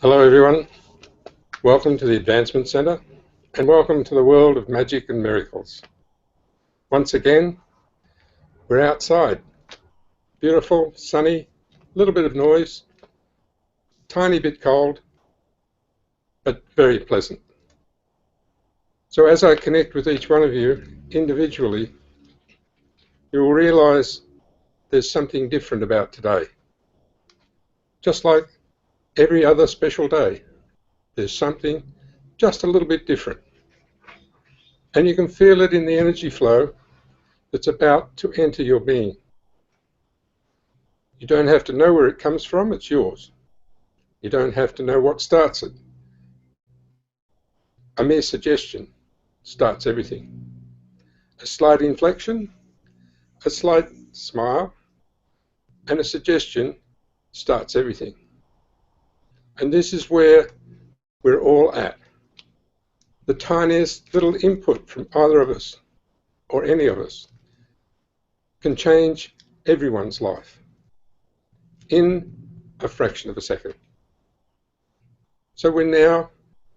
Hello everyone, welcome to the Advancement Centre and welcome to the world of magic and miracles. Once again, we're outside. Beautiful, sunny, little bit of noise, tiny bit cold, but very pleasant. So as I connect with each one of you individually, you will realise there's something different about today. Just like every other special day, there's something just a little bit different. And you can feel it in the energy flow that's about to enter your being. You don't have to know where it comes from, it's yours. You don't have to know what starts it. A mere suggestion starts everything. A slight inflection, a slight smile, and a suggestion starts everything. And this is where we're all at. The tiniest little input from either of us, or any of us, can change everyone's life in a fraction of a second. So we're now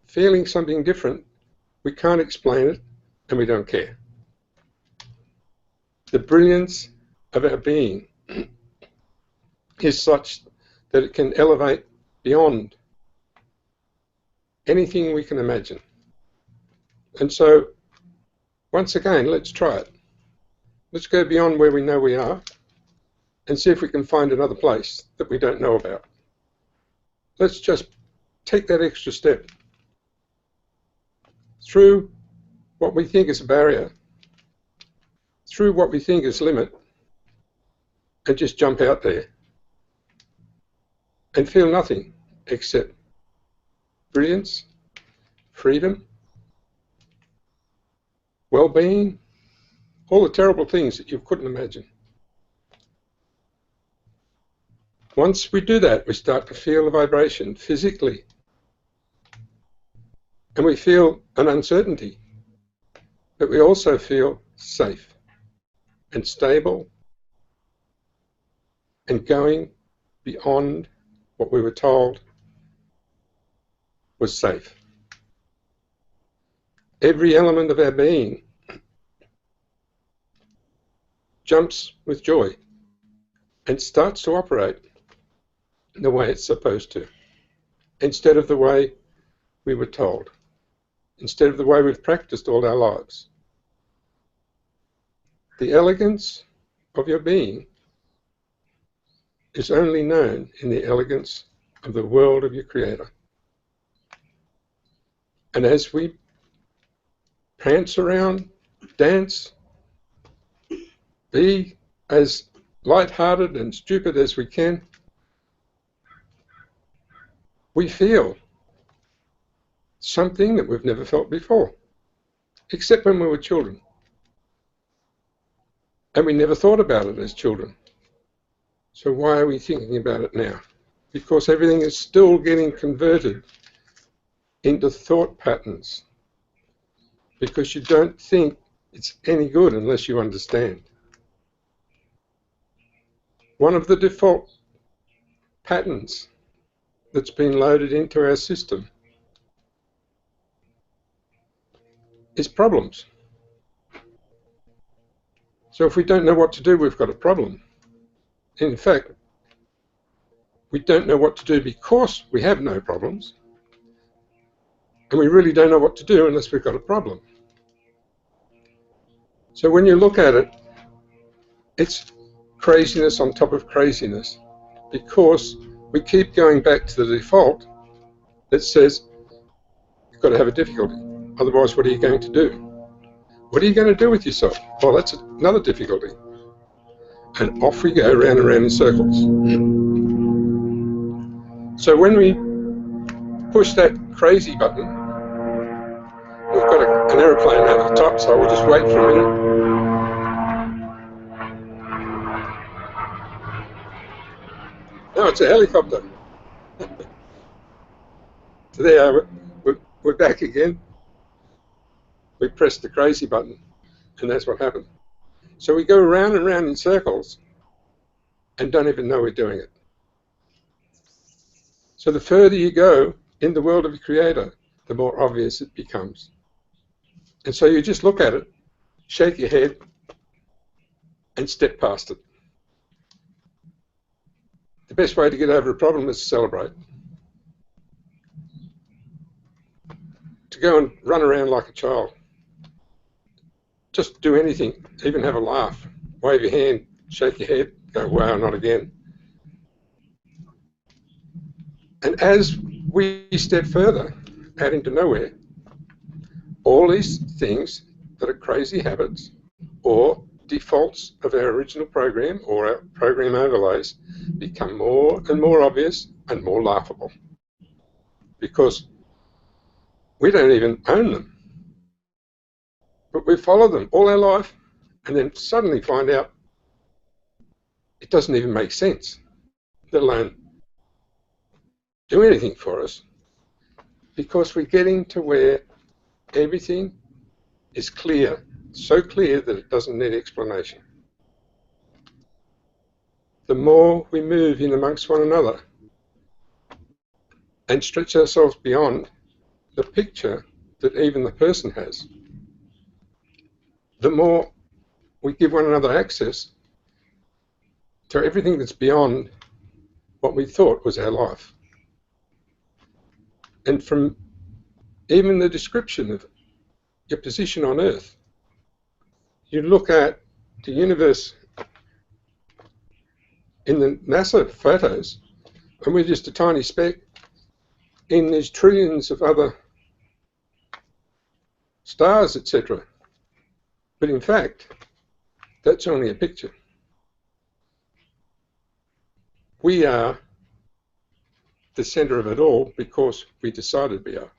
feeling something different. We can't explain it, and we don't care. The brilliance of our being is such that it can elevate beyond anything we can imagine. And so, once again, let's try it. Let's go beyond where we know we are and see if we can find another place that we don't know about. Let's just take that extra step through what we think is a barrier, through what we think is limit, and just jump out there and feel nothing except brilliance, freedom, well-being, all the terrible things that you couldn't imagine. Once we do that, we start to feel the vibration physically, and we feel an uncertainty, but we also feel safe and stable and going beyond what we were told was safe. Every element of our being jumps with joy and starts to operate the way it's supposed to, instead of the way we were told, instead of the way we've practiced all our lives. The elegance of your being is only known in the elegance of the world of your Creator. And as we prance around, dance, be as light-hearted and stupid as we can, we feel something that we've never felt before, except when we were children. And we never thought about it as children. So why are we thinking about it now? Because everything is still getting converted into thought patterns. Because you don't think it's any good unless you understand. One of the default patterns that's been loaded into our system is problems. So if we don't know what to do, we've got a problem. In fact, we don't know what to do because we have no problems, and we really don't know what to do unless we've got a problem. So when you look at it, it's craziness on top of craziness, because we keep going back to the default that says you've got to have a difficulty, otherwise what are you going to do? What are you going to do with yourself? Well, that's another difficulty. And off we go round and round in circles. So when we push that crazy button, we've got an aeroplane over the top, so we'll just wait for a minute. No, it's a helicopter. So there, we're back again. We pressed the crazy button, and that's what happened. So we go round and round in circles and don't even know we're doing it. So the further you go in the world of your Creator, the more obvious it becomes. And so you just look at it, shake your head, and step past it. The best way to get over a problem is to celebrate. To go and run around like a child. Just do anything, even have a laugh. Wave your hand, shake your head, go, wow, not again. And as we step further out into nowhere, all these things that are crazy habits or defaults of our original program or our program overlays become more and more obvious and more laughable, because we don't even own them. But we follow them all our life and then suddenly find out it doesn't even make sense, let alone do anything for us, because we're getting to where everything is clear, so clear that it doesn't need explanation. The more we move in amongst one another and stretch ourselves beyond the picture that even the person has, the more we give one another access to everything that's beyond what we thought was our life. And from even the description of your position on Earth, you look at the universe in the NASA photos, and we're just a tiny speck in these trillions of other stars, etc. But in fact, that's only a picture. We are the center of it all because we decided we are.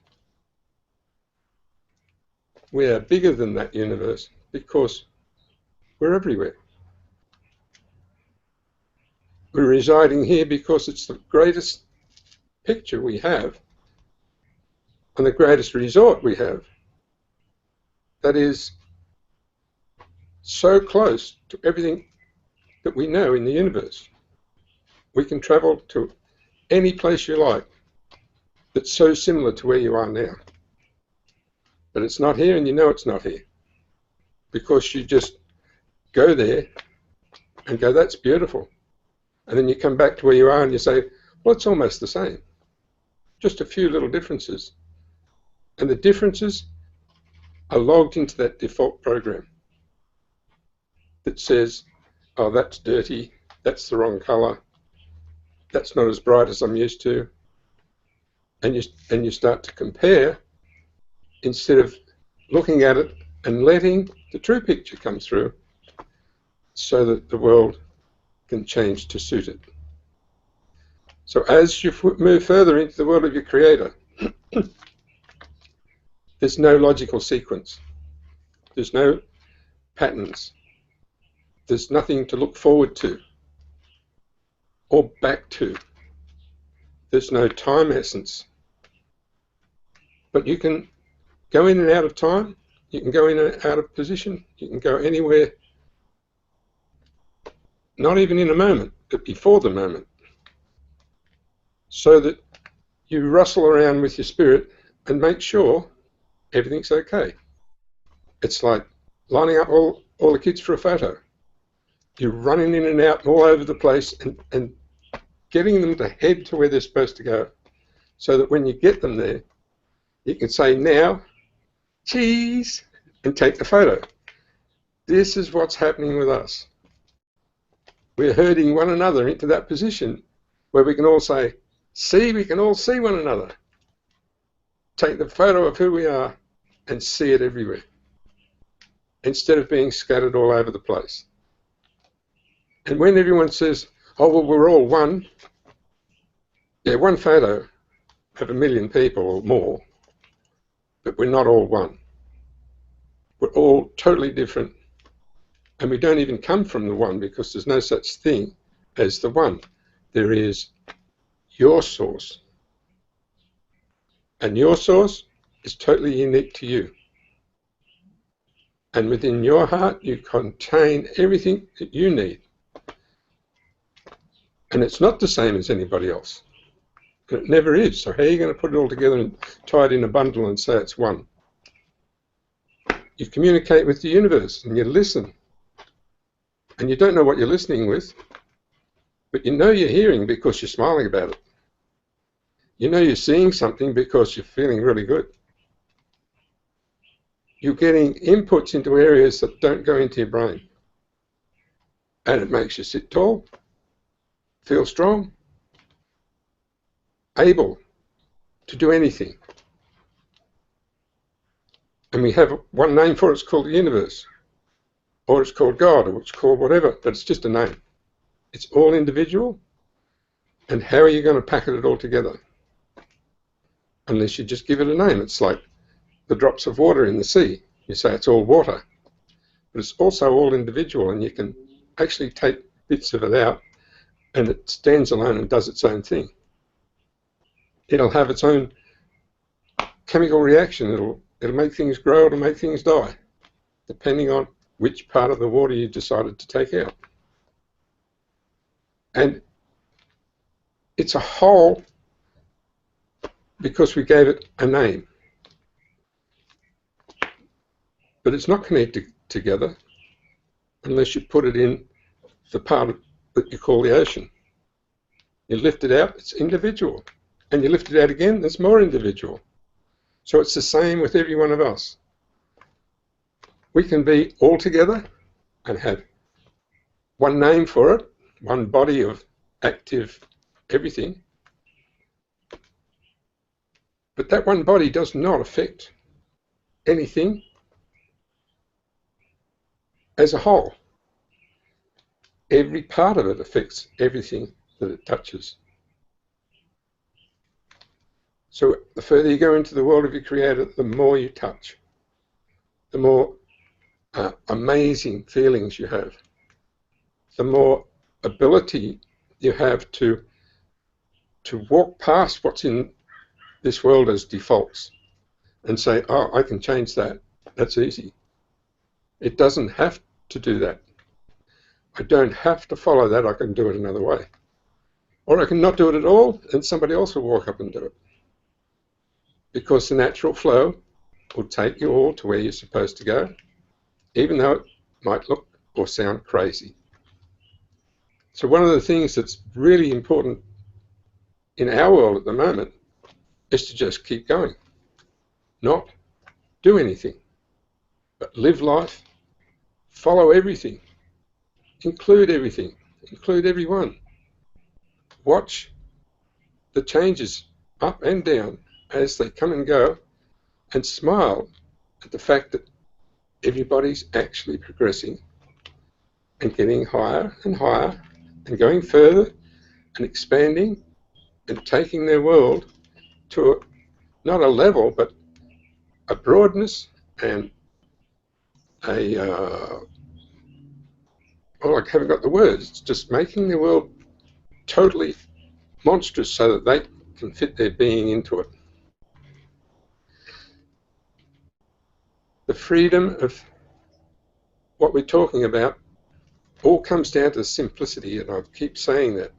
We are bigger than that universe because we're everywhere. We're residing here because it's the greatest picture we have and the greatest resort we have that is so close to everything that we know in the universe. We can travel to any place you like that's so similar to where you are now. But it's not here, and you know it's not here, because you just go there and go, that's beautiful. And then you come back to where you are and you say, well, it's almost the same. Just a few little differences. And the differences are logged into that default program that says, oh, that's dirty, that's the wrong color, that's not as bright as I'm used to. And you start to compare instead of looking at it and letting the true picture come through so that the world can change to suit it. So as you move further into the world of your Creator, there's no logical sequence. There's no patterns. There's nothing to look forward to or back to. There's no time essence. But you can go in and out of time. You can go in and out of position. You can go anywhere, not even in a moment, but before the moment, so that you rustle around with your spirit and make sure everything's okay. It's like lining up all the kids for a photo. You're running in and out all over the place and getting them to head to where they're supposed to go, so that when you get them there, you can say, now, cheese, and take the photo. This is what's happening with us. We're herding one another into that position where we can all say, see, we can all see one another. Take the photo of who we are and see it everywhere, instead of being scattered all over the place. And when everyone says, oh, well, we're all one, yeah, one photo of 1 million people or more, but we're not all one. We're all totally different, and we don't even come from the one, because there's no such thing as the one. There is your source, and your source is totally unique to you. And within your heart, you contain everything that you need. And it's not the same as anybody else. And it never is. So how are you going to put it all together and tie it in a bundle and say it's one? You communicate with the universe and you listen. And you don't know what you're listening with, but you know you're hearing because you're smiling about it. You know you're seeing something because you're feeling really good. You're getting inputs into areas that don't go into your brain. And it makes you sit tall, feel strong, able to do anything. And we have one name for it, it's called the universe. Or it's called God, or it's called whatever, but it's just a name. It's all individual. And how are you going to packet it all together? Unless you just give it a name. It's like the drops of water in the sea. You say it's all water. But it's also all individual, and you can actually take bits of it out, and it stands alone and does its own thing. It'll have its own chemical reaction. It'll make things grow, it'll make things die, depending on which part of the water you decided to take out. And it's a whole because we gave it a name. But it's not connected together unless you put it in the part that you call the ocean. You lift it out, it's individual. And you lift it out again, it's more individual. So it's the same with every one of us. We can be all together and have one name for it, one body of active everything. But that one body does not affect anything as a whole. Every part of it affects everything that it touches. So the further you go into the world of your Creator, the more you touch, the more amazing feelings you have, the more ability you have to walk past what's in this world as defaults and say, oh, I can change that. That's easy. It doesn't have to do that. I don't have to follow that. I can do it another way. Or I can not do it at all, and somebody else will walk up and do it. Because the natural flow will take you all to where you're supposed to go, even though it might look or sound crazy. So one of the things that's really important in our world at the moment is to just keep going. Not do anything, but live life, follow everything, include everything, include everyone. Watch the changes up and down as they come and go, and smile at the fact that everybody's actually progressing and getting higher and higher and going further and expanding and taking their world to not a level, but a broadness and a, well, I haven't got the words, it's just making the world totally monstrous so that they can fit their being into it. The freedom of what we're talking about all comes down to simplicity, and I keep saying that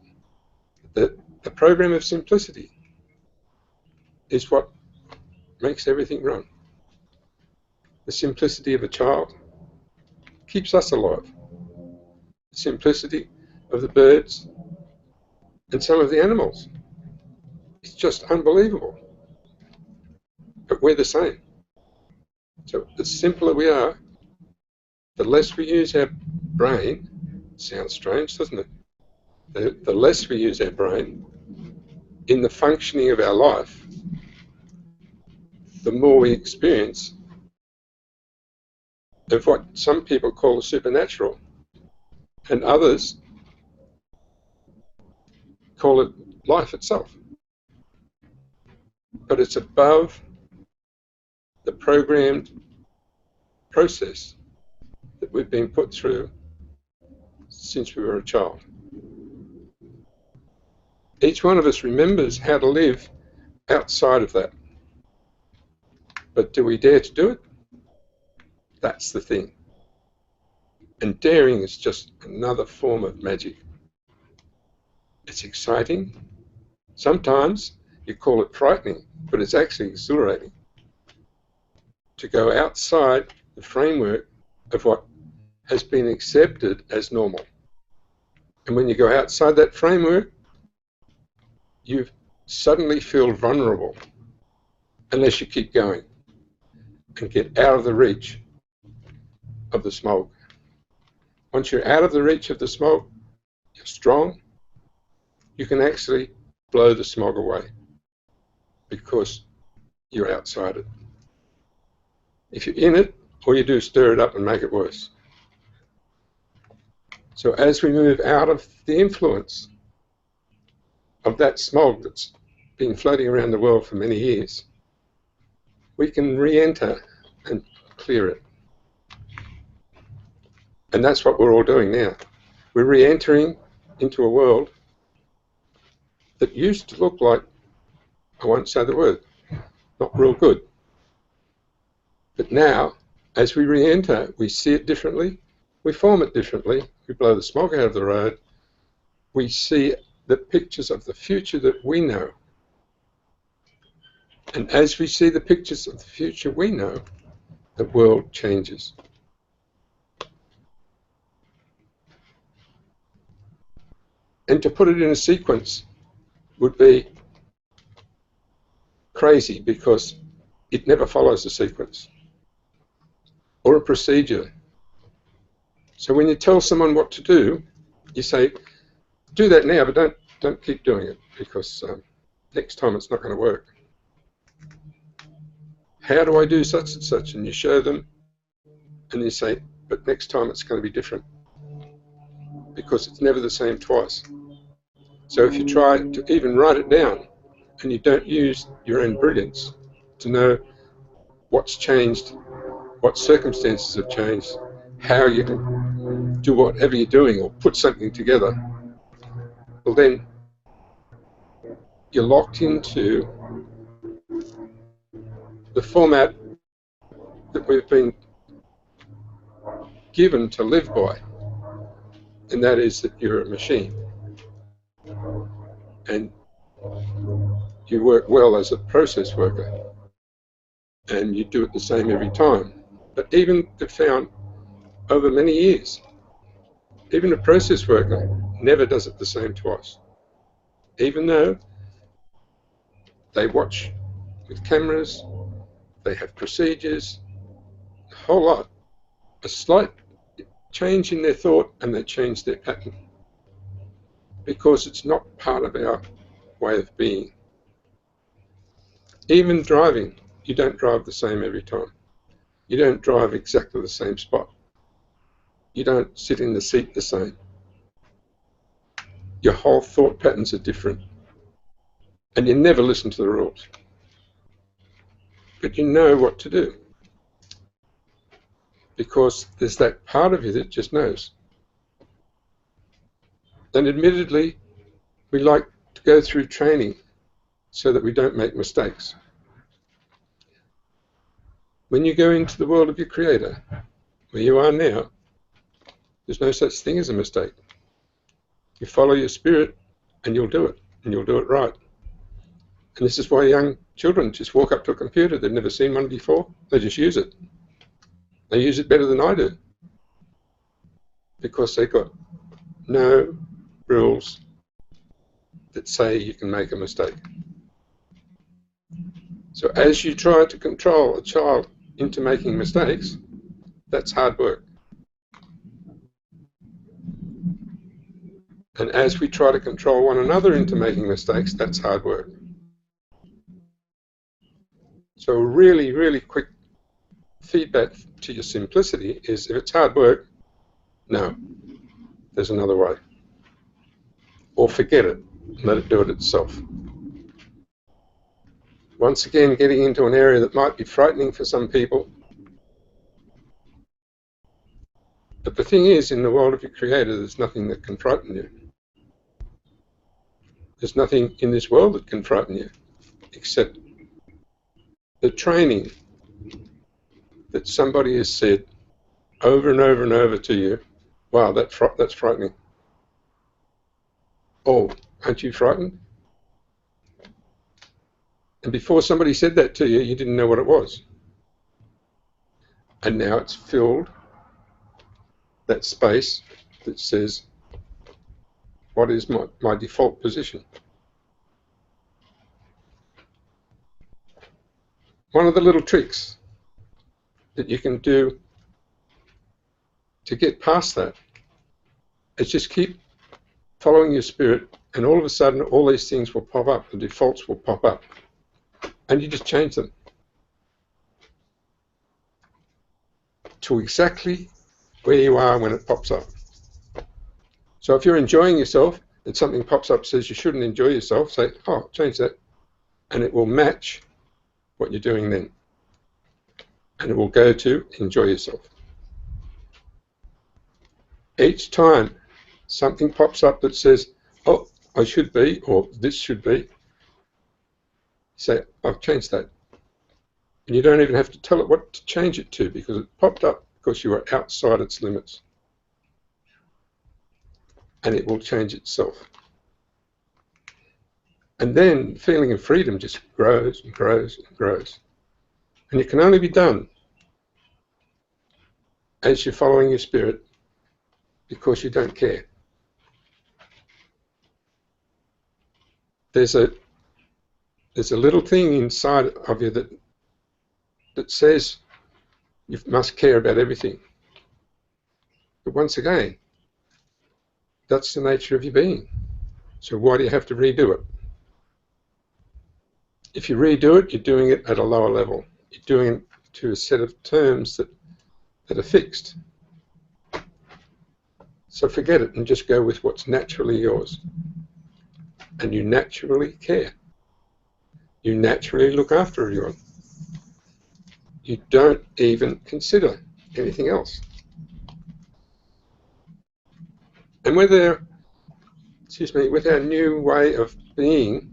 the program of simplicity is what makes everything run. The simplicity of a child keeps us alive. The simplicity of the birds and some of the animals. It's just unbelievable. But we're the same. So the simpler we are, the less we use our brain. Sounds strange, doesn't it? The less we use our brain in the functioning of our life, the more we experience of what some people call the supernatural, and others call it life itself. But it's above the programmed process that we've been put through since we were a child. Each one of us remembers how to live outside of that. But do we dare to do it? That's the thing. And daring is just another form of magic. It's exciting, Sometimes you call it frightening, but it's actually exhilarating to go outside the framework of what has been accepted as normal. And when you go outside that framework, you suddenly feel vulnerable unless you keep going and get out of the reach of the smoke. Once you're out of the reach of the smoke, you're strong. You can actually blow the smog away because you're outside it. If you're in it, all you do is stir it up and make it worse. So as we move out of the influence of that smog that's been floating around the world for many years, we can re-enter and clear it. And that's what we're all doing now. We're re-entering into a world that used to look like, I won't say the word, not real good. But now, as we re-enter, we see it differently, we form it differently, we blow the smoke out of the road, we see the pictures of the future that we know. And as we see the pictures of the future we know, the world changes. And to put it in a sequence would be crazy because it never follows a sequence or a procedure. So when you tell someone what to do, you say, do that now, but don't keep doing it because next time it's not going to work. How do I do such and such? And you show them and you say, but next time it's going to be different because it's never the same twice. So if you try to even write it down and you don't use your own brilliance to know what's changed, what circumstances have changed, how you can do whatever you're doing or put something together, well then you're locked into the format that we've been given to live by, and that is that you're a machine and you work well as a process worker and you do it the same every time. But even they've found over many years, even a process worker never does it the same twice. Even though they watch with cameras, they have procedures, a whole lot, a slight change in their thought and they change their pattern because it's not part of our way of being. Even driving, you don't drive the same every time. You don't drive exactly the same spot. You don't sit in the seat the same. Your whole thought patterns are different. And you never listen to the rules. But you know what to do. Because there's that part of you that just knows. And admittedly, we like to go through training so that we don't make mistakes. When you go into the world of your Creator, where you are now, there's no such thing as a mistake. You follow your spirit and you'll do it, and you'll do it right. And this is why young children just walk up to a computer, they've never seen one before, they just use it. They use it better than I do because they've got no rules that say you can make a mistake. So as you try to control a child into making mistakes, that's hard work. And as we try to control one another into making mistakes, that's hard work. So really, really quick feedback to your simplicity is if it's hard work, no, there's another way. Or forget it, let it do it itself. Once again, getting into an area that might be frightening for some people. But the thing is, in the world of your Creator, there's nothing that can frighten you. There's nothing in this world that can frighten you, except the training that somebody has said over and over and over to you, wow, that's frightening. Oh, aren't you frightened? And before somebody said that to you, you didn't know what it was. And now it's filled that space that says, what is my default position? One of the little tricks that you can do to get past that is just keep following your spirit, and all of a sudden all these things will pop up, the defaults will pop up, and you just change them to exactly where you are when it pops up. So if you're enjoying yourself and something pops up says you shouldn't enjoy yourself, say, oh, change that, and it will match what you're doing then, and it will go to enjoy yourself. Each time something pops up that says, oh, I should be, or this should be, say, I've changed that. And you don't even have to tell it what to change it to, because it popped up because you were outside its limits. And it will change itself. And then the feeling of freedom just grows and grows and grows. And it can only be done as you're following your spirit, because you don't care. There's a little thing inside of you that says you must care about everything. But once again, that's the nature of your being. So why do you have to redo it? If you redo it, you're doing it at a lower level. You're doing it to a set of terms that are fixed. So forget it and just go with what's naturally yours. And you naturally care. You naturally look after everyone. You don't even consider anything else. And with our new way of being,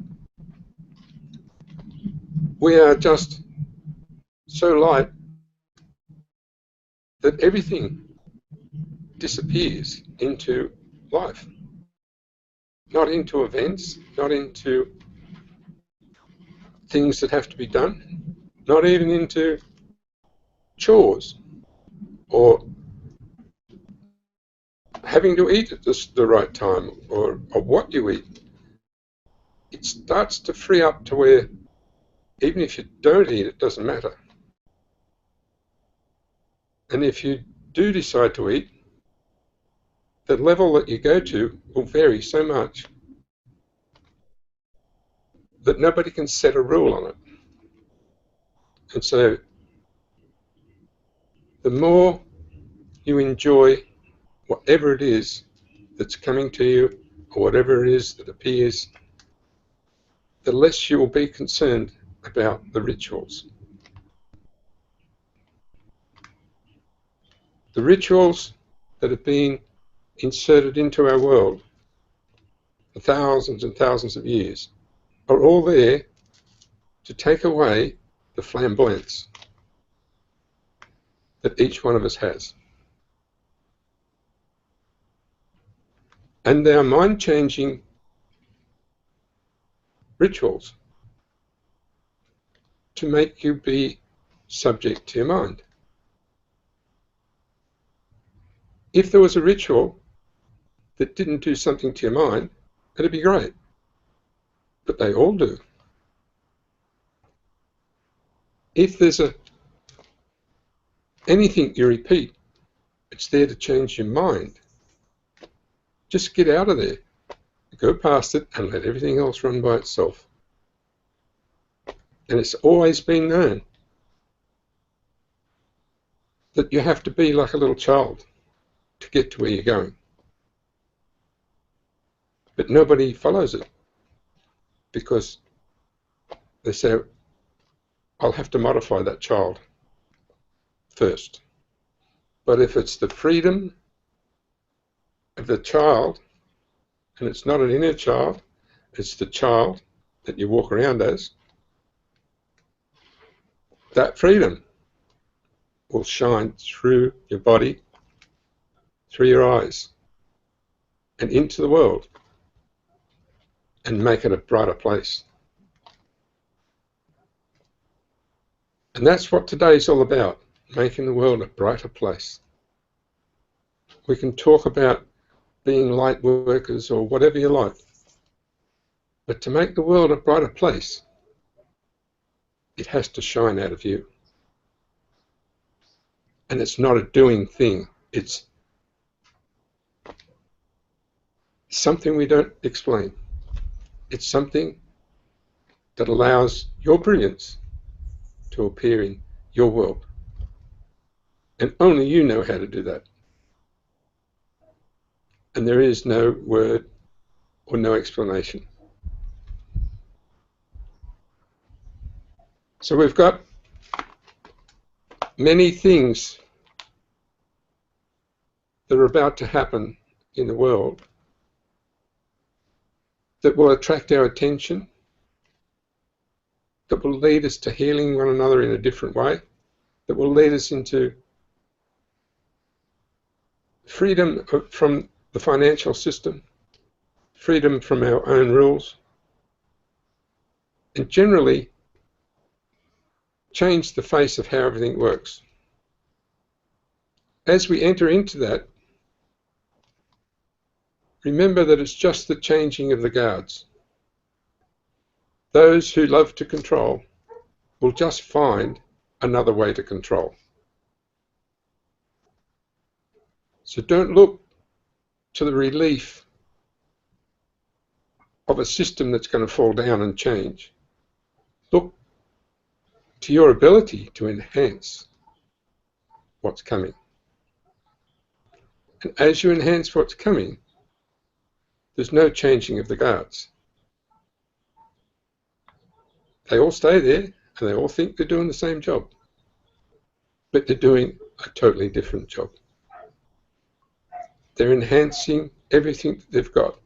we are just so light that everything disappears into life. Not into events, not into things that have to be done, not even into chores or having to eat at the right time, or what you eat. It starts to free up to where even if you don't eat, it doesn't matter. And if you do decide to eat, the level that you go to will vary so much that nobody can set a rule on it. And so the more you enjoy whatever it is that's coming to you, or whatever it is that appears, the less you will be concerned about the rituals. The rituals that have been inserted into our world for thousands and thousands of years are all there to take away the flamboyance that each one of us has. And they are mind-changing rituals to make you be subject to your mind. If there was a ritual that didn't do something to your mind, it'd be great. But they all do. If there's anything you repeat, it's there to change your mind. Just get out of there. Go past it and let everything else run by itself. And it's always been known that you have to be like a little child to get to where you're going. But nobody follows it, because they say, I'll have to modify that child first. But if it's the freedom of the child, and it's not an inner child, it's the child that you walk around as, that freedom will shine through your body, through your eyes, and into the world, and make it a brighter place. And that's what today's all about, making the world a brighter place. We can talk about being light workers or whatever you like, but to make the world a brighter place, it has to shine out of you. And it's not a doing thing, it's something we don't explain. It's something that allows your brilliance to appear in your world. And only you know how to do that. And there is no word or no explanation. So we've got many things that are about to happen in the world that will attract our attention, that will lead us to healing one another in a different way, that will lead us into freedom from the financial system, freedom from our own rules, and generally change the face of how everything works. As we enter into that, remember that it's just the changing of the guards. Those who love to control will just find another way to control. So don't look to the relief of a system that's going to fall down and change. Look to your ability to enhance what's coming. And as you enhance what's coming, there's no changing of the guards. They all stay there and they all think they're doing the same job, but they're doing a totally different job. They're enhancing everything that they've got,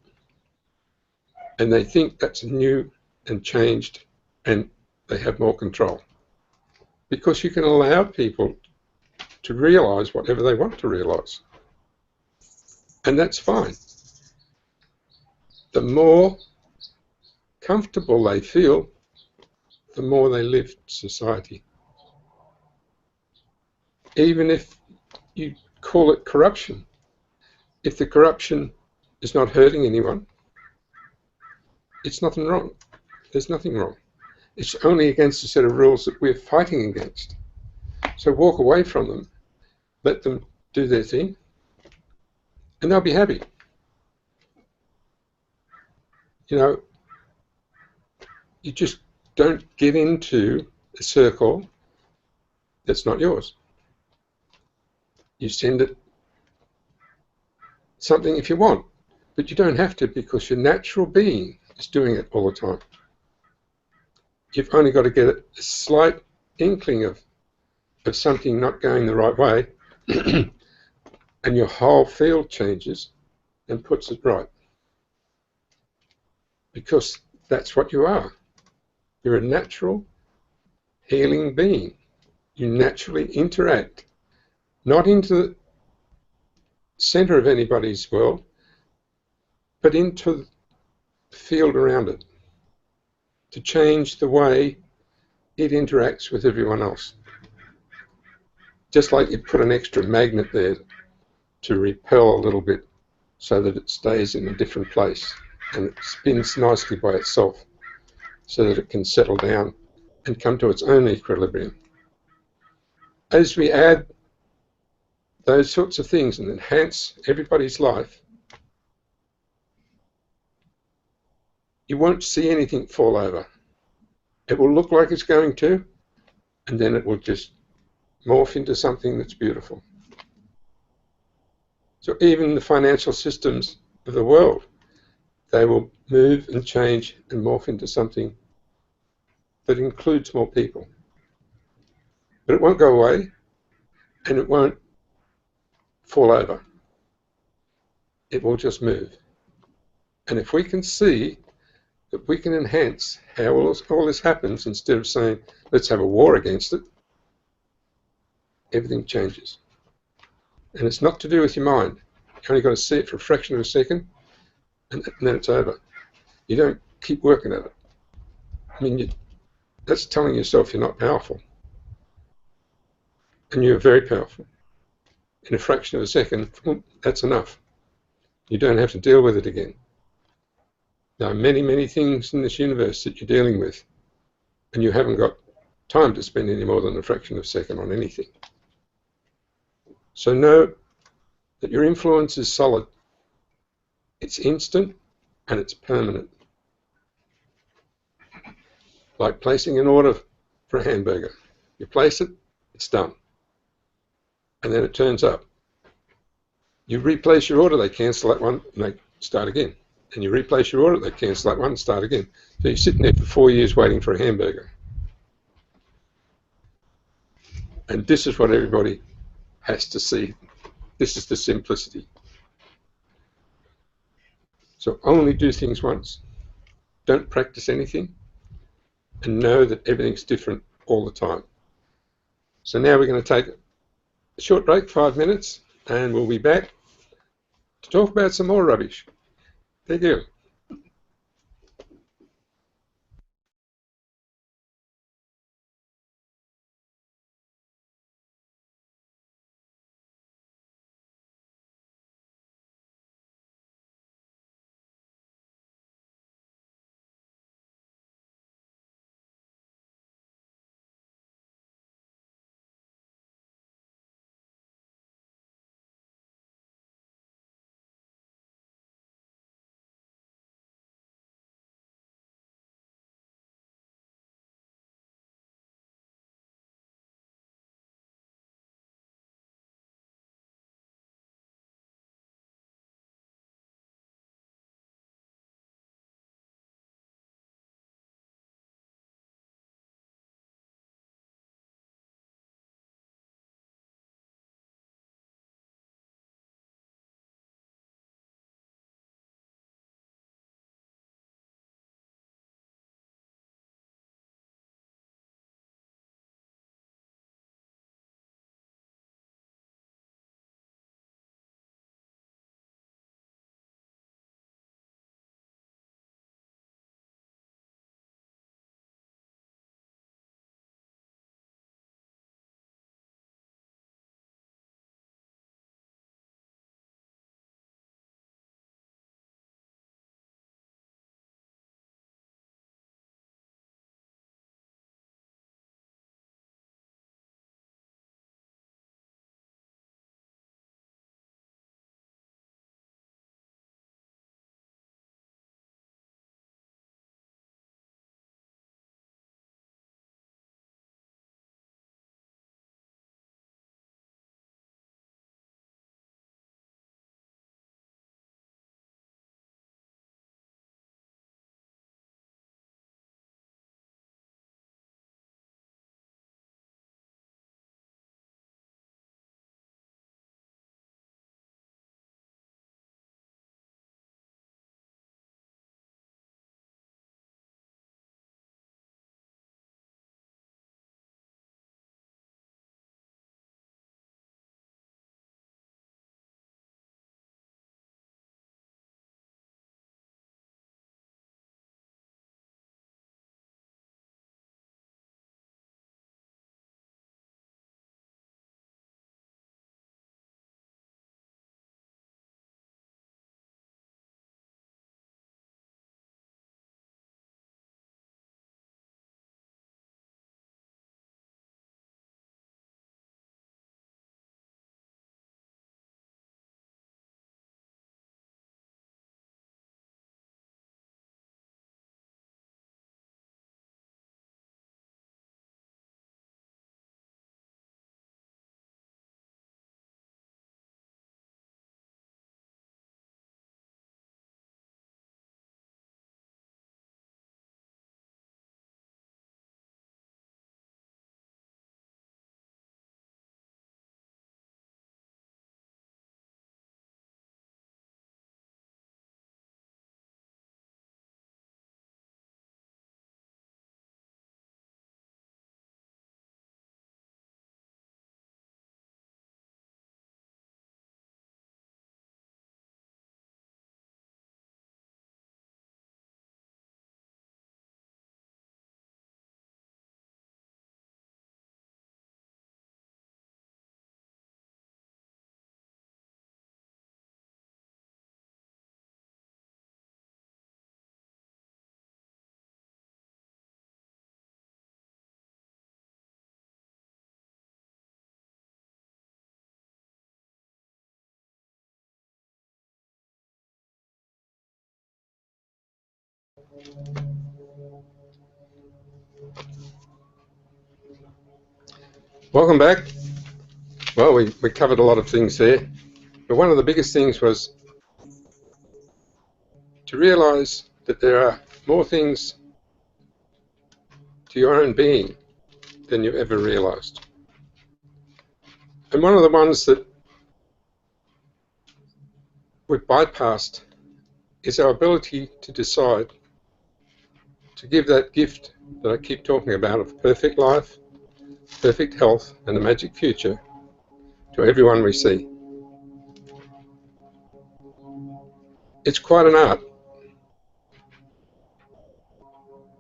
and they think that's new and changed and they have more control. Because you can allow people to realize whatever they want to realize. And that's fine. The more comfortable they feel, the more they lift society. Even if you call it corruption, if the corruption is not hurting anyone, it's nothing wrong. There's nothing wrong. It's only against a set of rules that we're fighting against. So walk away from them, let them do their thing, and they'll be happy. You know, you just don't get into a circle that's not yours. You send it something if you want, but you don't have to, because your natural being is doing it all the time. You've only got to get a slight inkling of something not going the right way, and your whole field changes and puts it right. Because that's what you are. You're a natural healing being. You naturally interact, not into the center of anybody's world, but into the field around it, to change the way it interacts with everyone else. Just like you put an extra magnet there to repel a little bit so that it stays in a different place and it spins nicely by itself so that it can settle down and come to its own equilibrium. As we add those sorts of things and enhance everybody's life, you won't see anything fall over. It will look like it's going to, and then it will just morph into something that's beautiful. So even the financial systems of the world, they will move and change and morph into something that includes more people. But it won't go away, and it won't fall over. It will just move. And if we can see that we can enhance how all this happens, instead of saying, let's have a war against it, everything changes. And it's not to do with your mind. You only got to see it for a fraction of a second, and then it's over. You don't keep working at it. I mean, that's telling yourself you're not powerful. and you're very powerful. In a fraction of a second, that's enough. You don't have to deal with it again. There are many, many things in this universe that you're dealing with, and you haven't got time to spend any more than a fraction of a second on anything. So know that your influence is solid. It's instant and it's permanent. Like placing an order for a hamburger. You place it, it's done. And then it turns up. You replace your order, they cancel that one, and they start again. And you replace your order, they cancel that one, and start again. So you're sitting there for 4 years waiting for a hamburger. And this is what everybody has to see. This is the simplicity. So only do things once. Don't practice anything. And know that everything's different all the time. So now we're going to take a short break, 5 minutes, and we'll be back to talk about some more rubbish. Thank you. Welcome back. Well, we covered a lot of things there, but one of the biggest things was to realize that there are more things to your own being than you ever realized. And one of the ones that we've bypassed is our ability to decide to give that gift that I keep talking about of perfect life, perfect health, and a magic future to everyone we see. It's quite an art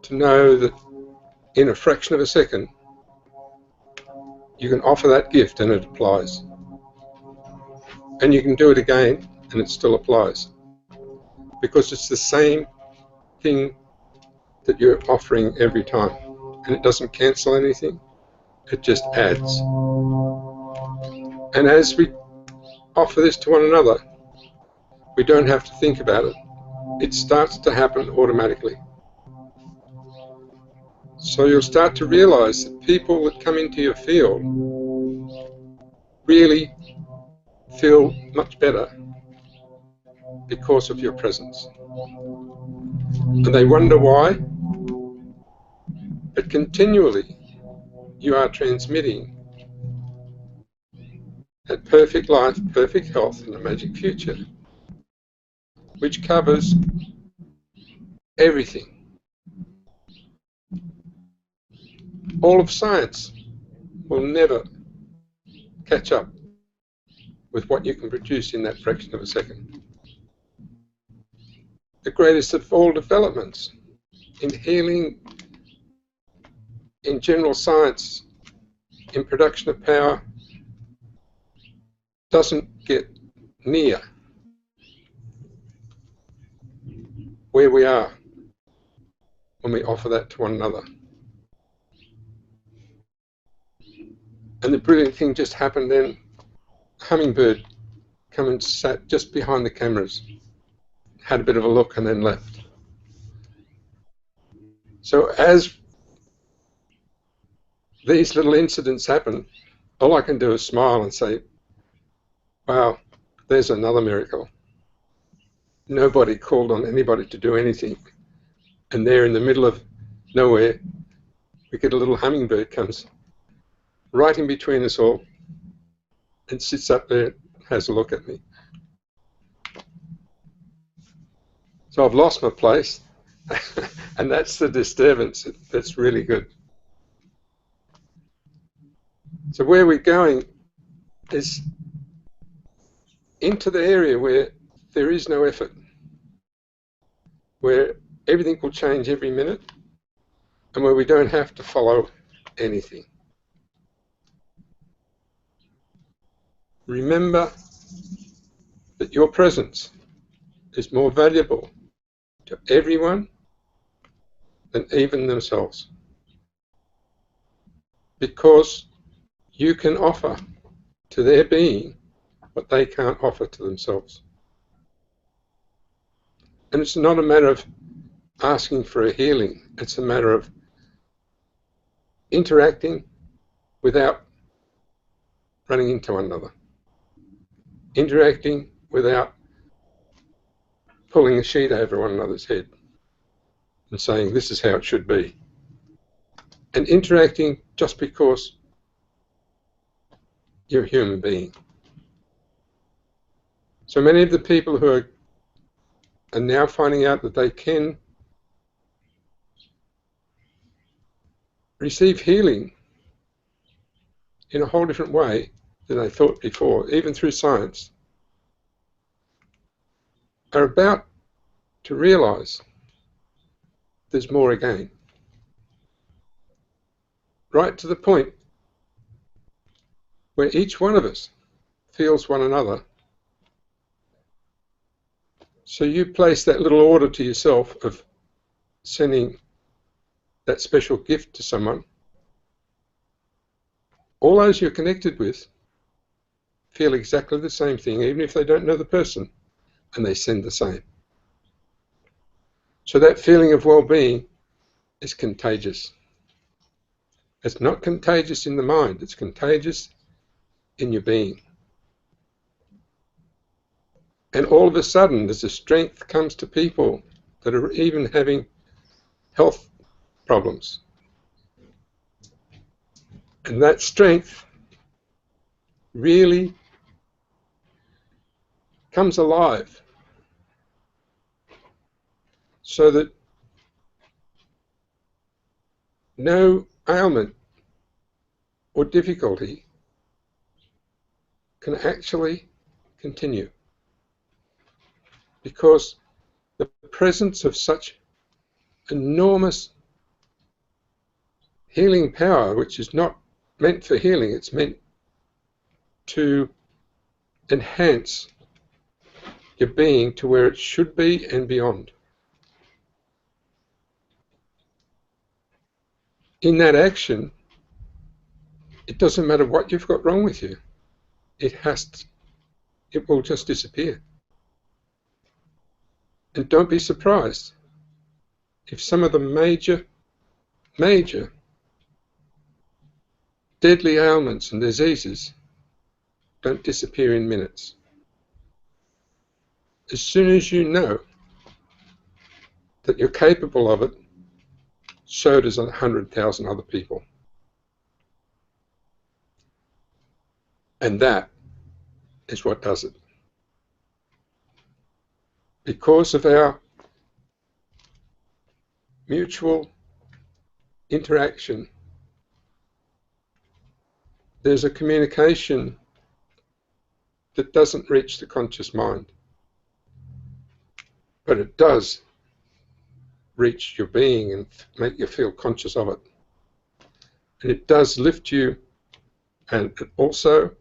to know that in a fraction of a second you can offer that gift and it applies. And you can do it again and it still applies. Because it's the same thing that you're offering every time. And it doesn't cancel anything, it just adds. And as we offer this to one another, we don't have to think about it. It starts to happen automatically. So you'll start to realize that people that come into your field really feel much better because of your presence. And they wonder why, but continually you are transmitting that perfect life, perfect health, and a magic future, which covers everything. All of science will never catch up with what you can produce in that fraction of a second. The greatest of all developments in healing, in general science, in production of power, doesn't get near where we are when we offer that to one another. And the brilliant thing just happened then. A hummingbird came and sat just behind the cameras, had a bit of a look and then left. So as these little incidents happen, all I can do is smile and say, wow, there's another miracle. Nobody called on anybody to do anything. And there in the middle of nowhere, we get a little hummingbird comes right in between us all and sits up there and has a look at me. So I've lost my place, and that's the disturbance that's really good. So where we're going is into the area where there is no effort, where everything will change every minute, and where we don't have to follow anything. Remember that your presence is more valuable to everyone than even themselves, because you can offer to their being what they can't offer to themselves. And it's not a matter of asking for a healing, it's a matter of interacting without running into one another, interacting without pulling a sheet over one another's head and saying this is how it should be, and interacting just because you're a human being. So many of the people who are now finding out that they can receive healing in a whole different way than they thought before, even through science, are about to realize there's more again. Right to the point where each one of us feels one another. So you place that little order to yourself of sending that special gift to someone. All those you're connected with feel exactly the same thing, even if they don't know the person, and they send the same. So that feeling of well-being is contagious. It's not contagious in the mind, it's contagious in your being. And all of a sudden, there's a strength comes to people that are even having health problems. And that strength really comes alive so that no ailment or difficulty can actually continue, because the presence of such enormous healing power, which is not meant for healing, it's meant to enhance your being to where it should be and beyond. In that action, it doesn't matter what you've got wrong with you. It will just disappear. And don't be surprised if some of the major deadly ailments and diseases don't disappear in minutes. As soon as you know that you're capable of it, so does 100,000 other people. And that is what does it. Because of our mutual interaction, there's a communication that doesn't reach the conscious mind, but it does reach your being and make you feel conscious of it. And it does lift you, and it also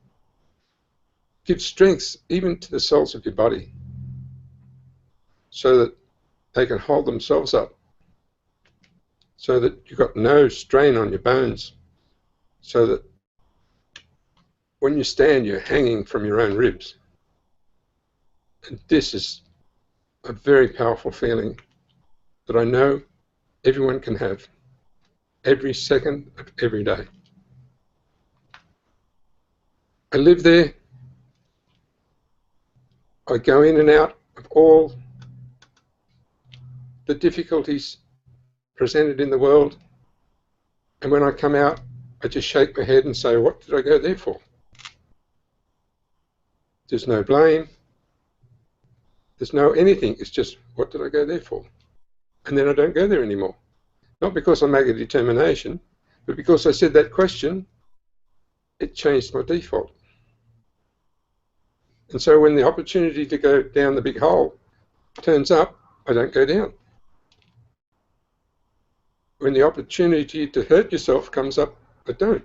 gives strength even to the cells of your body so that they can hold themselves up, so that you've got no strain on your bones, so that when you stand, you're hanging from your own ribs. And this is a very powerful feeling that I know everyone can have every second of every day. I live there. I go in and out of all the difficulties presented in the world, and when I come out, I just shake my head and say, what did I go there for? There's no blame. There's no anything. It's just, what did I go there for? And then I don't go there anymore. Not because I make a determination, but because I said that question, it changed my default. And so when the opportunity to go down the big hole turns up, I don't go down. When the opportunity to hurt yourself comes up, I don't.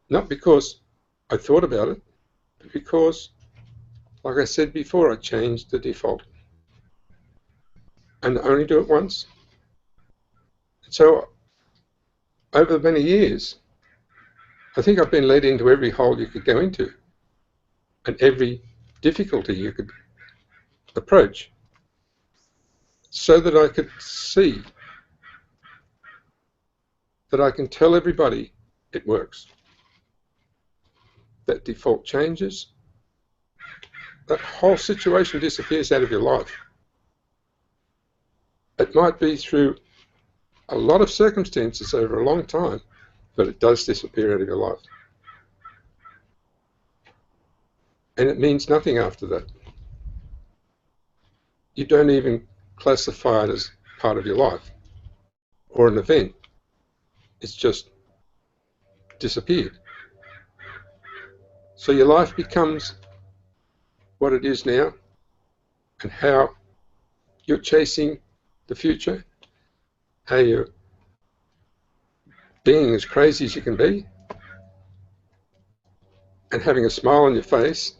Not because I thought about it, but because, like I said before, I changed the default. And I only do it once. So over many years, I think I've been led into every hole you could go into and every difficulty you could approach, so that I could see that I can tell everybody it works. That default changes, that whole situation disappears out of your life. It might be through a lot of circumstances over a long time, but it does disappear out of your life. And it means nothing after that. You don't even classify it as part of your life or an event. It's just disappeared. So your life becomes what it is now, and how you're chasing the future, how you're being as crazy as you can be, and having a smile on your face,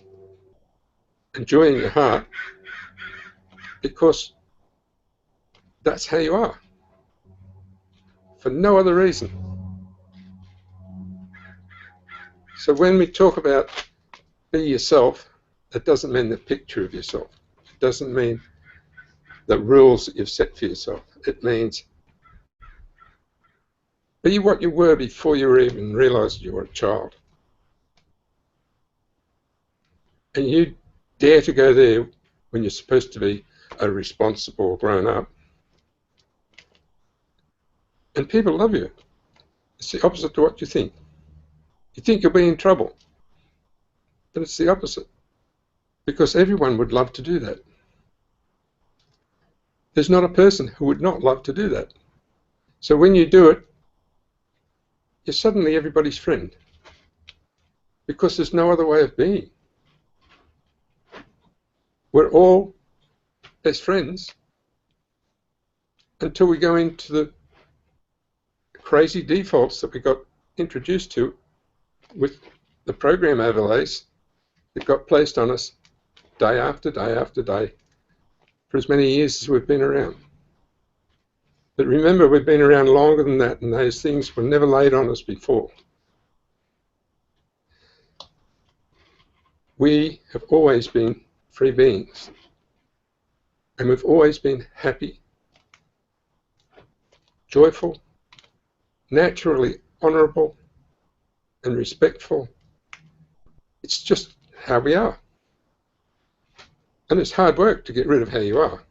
and joy in your heart, because that's how you are, for no other reason. So when we talk about be yourself, that doesn't mean the picture of yourself. It doesn't mean the rules that you've set for yourself. It means be what you were before you even realised you were a child. And you dare to go there when you're supposed to be a responsible grown-up. And people love you. It's the opposite to what you think. You think you'll be in trouble. But it's the opposite. Because everyone would love to do that. There's not a person who would not love to do that. So when you do it, you're suddenly everybody's friend. Because there's no other way of being. We're all best friends until we go into the crazy defaults that we got introduced to with the program overlays that got placed on us day after day after day for as many years as we've been around. But remember, we've been around longer than that, and those things were never laid on us before. We have always been free beings, and we've always been happy, joyful, naturally honourable and respectful. It's just how we are. And it's hard work to get rid of how you are.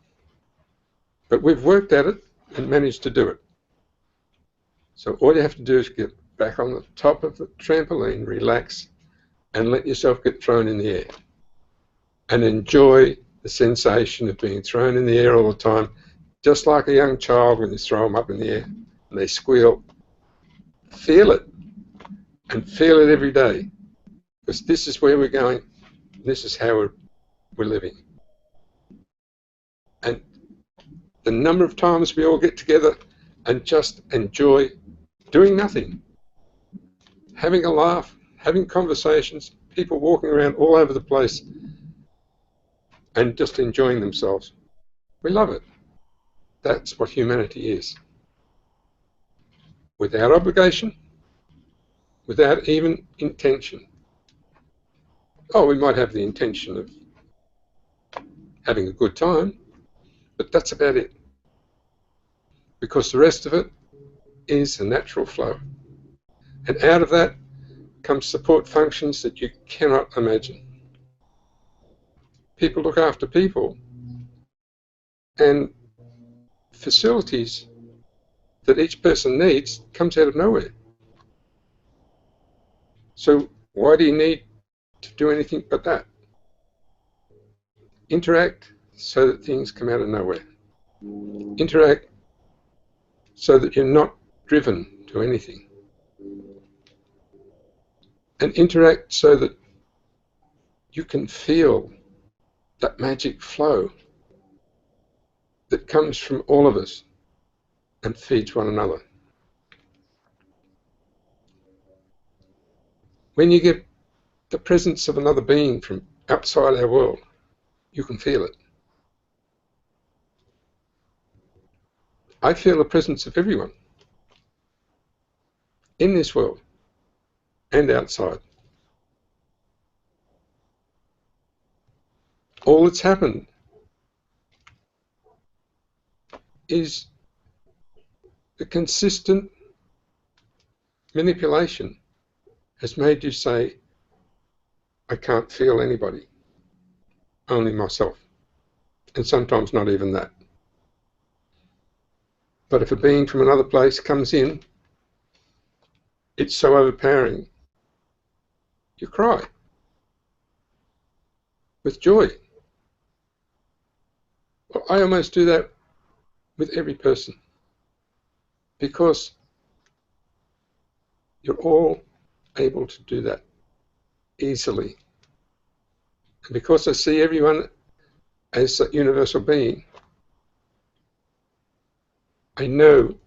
But we've worked at it and managed to do it. So all you have to do is get back on the top of the trampoline, relax, and let yourself get thrown in the air. And enjoy the sensation of being thrown in the air all the time, just like a young child when you throw them up in the air and they squeal. Feel it, and feel it every day, because this is where we're going, this is how we're living. And the number of times we all get together and just enjoy doing nothing, having a laugh, having conversations, people walking around all over the place and just enjoying themselves. We love it. That's what humanity is. Without obligation, without even intention. Oh, we might have the intention of having a good time, but that's about it. Because the rest of it is a natural flow. And out of that comes support functions that you cannot imagine. People look after people, and facilities that each person needs comes out of nowhere. So why do you need to do anything but that? Interact so that things come out of nowhere. Interact so that you're not driven to anything. And interact so that you can feel that magic flow that comes from all of us and feeds one another. When you get the presence of another being from outside our world, you can feel it. I feel the presence of everyone in this world and outside. All that's happened is the consistent manipulation has made you say, I can't feel anybody, only myself. And sometimes not even that. But if a being from another place comes in, it's so overpowering, you cry with joy. Well, I almost do that with every person, because you're all able to do that easily. And because I see everyone as a universal being, I know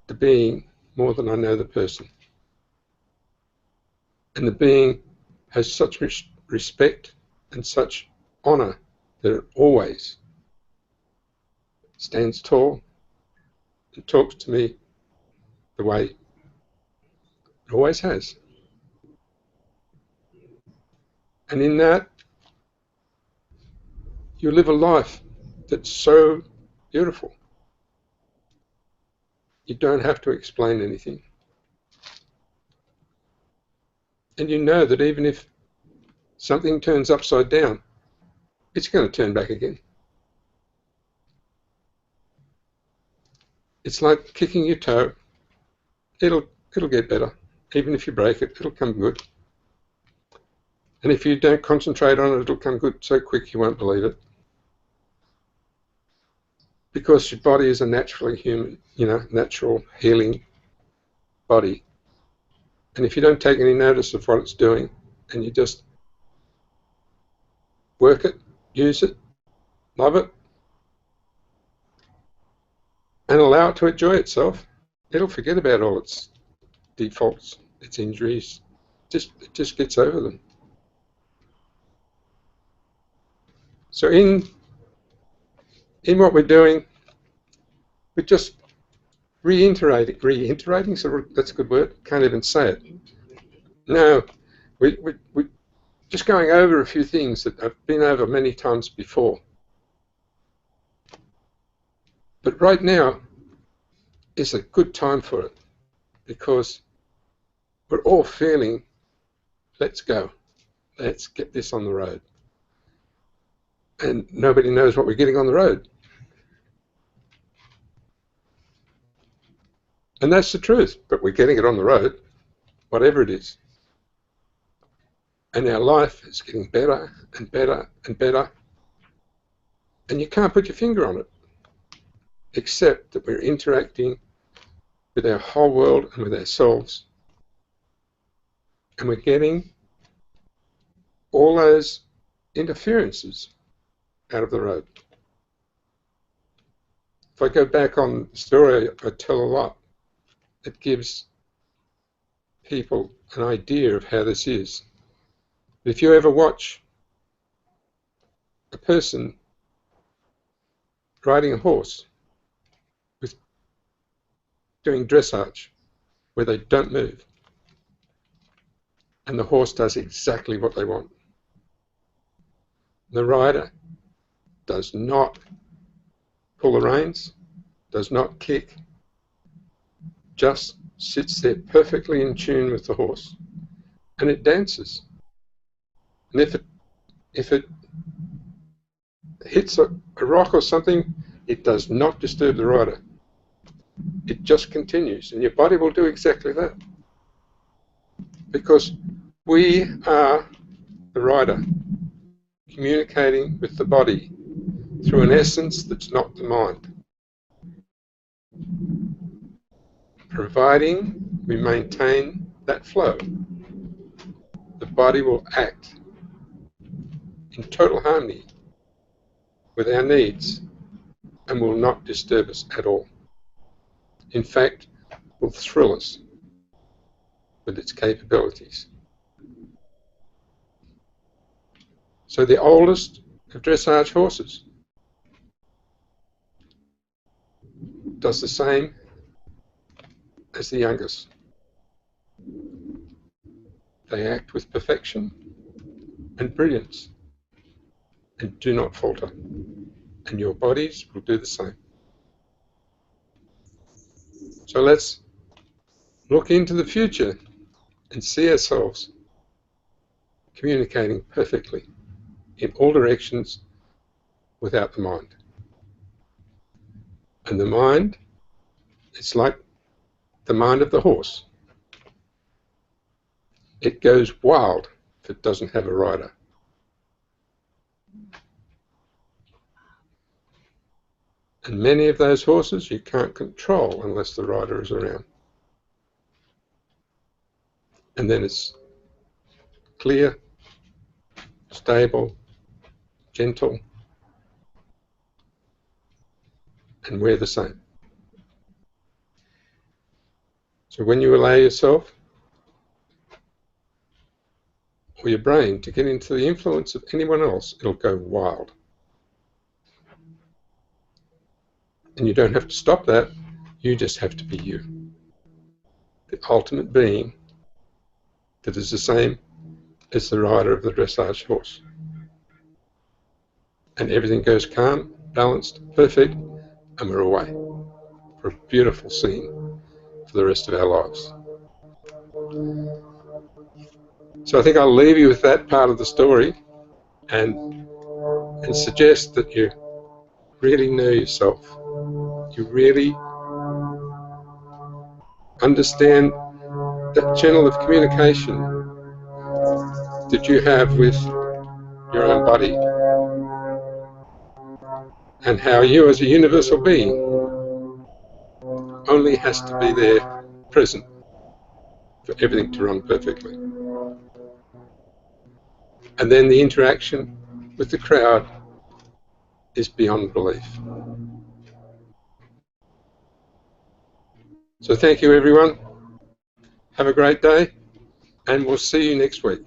the being more than I know the person. And the being has such respect and such honor that it always stands tall and talks to me the way it always has. And in that, you live a life that's so beautiful. You don't have to explain anything. And you know that even if something turns upside down, it's going to turn back again. It's like kicking your toe. It'll get better. Even if you break it, it'll come good. And if you don't concentrate on it, it'll come good so quick you won't believe it. Because your body is a naturally human, natural healing body. And if you don't take any notice of what it's doing, and you just work it, use it, love it, and allow it to enjoy itself, it'll forget about all its defaults, its injuries. It just gets over them. So in what we're doing, we're just reiterating, so that's a good word, can't even say it. No, we're just going over a few things that I've been over many times before. But right now is a good time for it, because we're all feeling, let's go, let's get this on the road. And nobody knows what we're getting on the road. And that's the truth, but we're getting it on the road, whatever it is. And our life is getting better and better and better. And you can't put your finger on it, except that we're interacting with our whole world and with ourselves. And we're getting all those interferences out of the road. If I go back on the story I tell a lot, it gives people an idea of how this is. If you ever watch a person riding a horse with doing dressage, where they don't move, and the horse does exactly what they want. The rider does not pull the reins, does not kick, just sits there perfectly in tune with the horse, and it dances. And if it hits a rock or something, it does not disturb the rider. It just continues, and your body will do exactly that, because we are the rider communicating with the body through an essence that's not the mind. Providing we maintain that flow, the body will act in total harmony with our needs and will not disturb us at all. In fact, will thrill us with its capabilities. So the oldest of dressage horses does the same as the youngest. They act with perfection and brilliance and do not falter. And your bodies will do the same. So let's look into the future and see ourselves communicating perfectly in all directions without the mind. And the mind, it's like the mind of the horse. It goes wild if it doesn't have a rider. And many of those horses you can't control unless the rider is around. And then it's clear, stable, gentle, and we're the same. So when you allow yourself or your brain to get into the influence of anyone else, it'll go wild. And you don't have to stop that, you just have to be you. The ultimate being that is the same as the rider of the dressage horse. And everything goes calm, balanced, perfect, and we're away for a beautiful scene for the rest of our lives. So I think I'll leave you with that part of the story and suggest that you really know yourself. You really understand that channel of communication that you have with your own body, and how you as a universal being only has to be there present for everything to run perfectly. And then the interaction with the crowd is beyond belief. So thank you everyone. Have a great day, and we'll see you next week.